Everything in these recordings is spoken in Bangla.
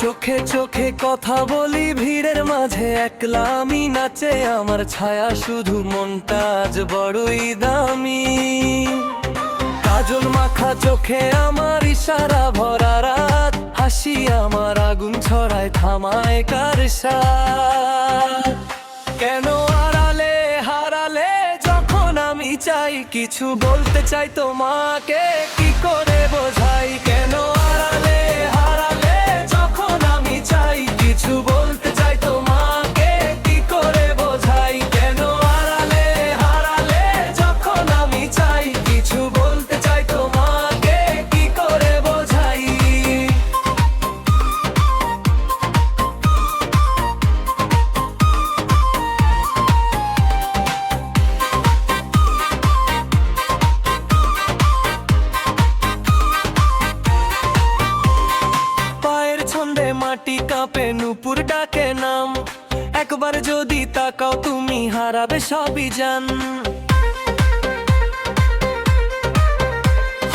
চোখে চোখে কথা বলি ভিড়ের মাঝে, একলা আমি নাচে আমার ছায়া, শুধু মনটা আজ বড়ই দামি। কাজল মাখা চোখে আমার ইশারা ভরা রাত, হাসি আমার আগুন ছড়ায় থামায় কার সাথ। কেন আড়ালে হারালে যখন আমি চাই, কিছু বলতে চাই তোমাকে কি করে বোঝাই। কেন আড়ালে হারালে যখন আমি চাই, কিছু বলতে চাই তোমাকে কি করে বোঝাই। কেন আড়ালে হারালে যখন আমি চাই, কিছু বলতে চাই তোমাকে কি করে বোঝাই। পায়ের ছন্দে মাটি কাঁপে, নুপুর ডাকে নাম, একবার যদি তাকাও তুমি হারাবে সবই জান।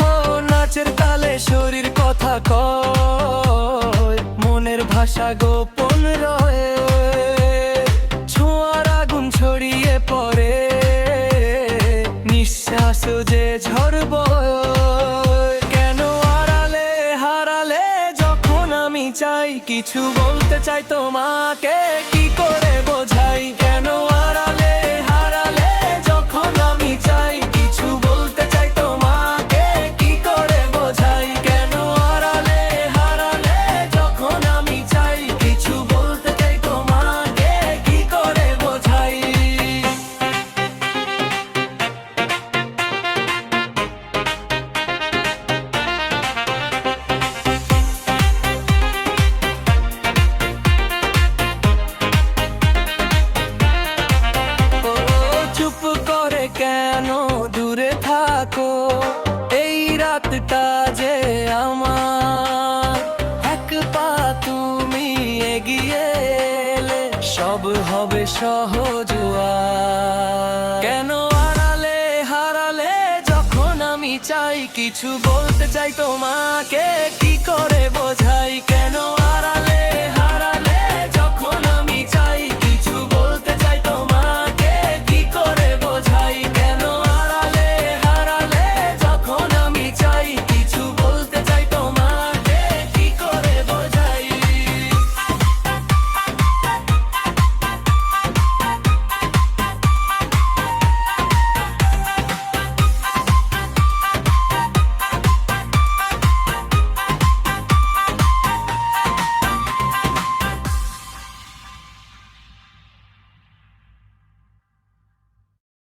ও নাচের তালে শরীর কথা কয়, মনের ভাষা গোপন রয়ে, ছোঁয়ার আগুন ছড়িয়ে পড়ে, নিঃশ্বাস যে ঝড় বয়। কেন আড়ালে হারালে যখন আমি চাই, কিছু বলতে চাই তোমাকে কি করে বোঝাই। কেন আড়ালে হারালে যখন আমি চাই, কিছু বলতে চাই তোমাকে কি করে বোঝাই। কেন আড়ালে হারালে যখন আমি চাই, কিছু বলতে চাই তোমাকে কি করে বোঝাই। ও চুপ করে কেন দূরে থাকো, এই রাতটা যে আমার, এক পা তুমি এগিয়ে এলে সব হবে সহজ আর। কেন আড়ালে হারালে যখন আমি চাই, কিছু বলতে চাই তোমাকে কি করে বোঝাই।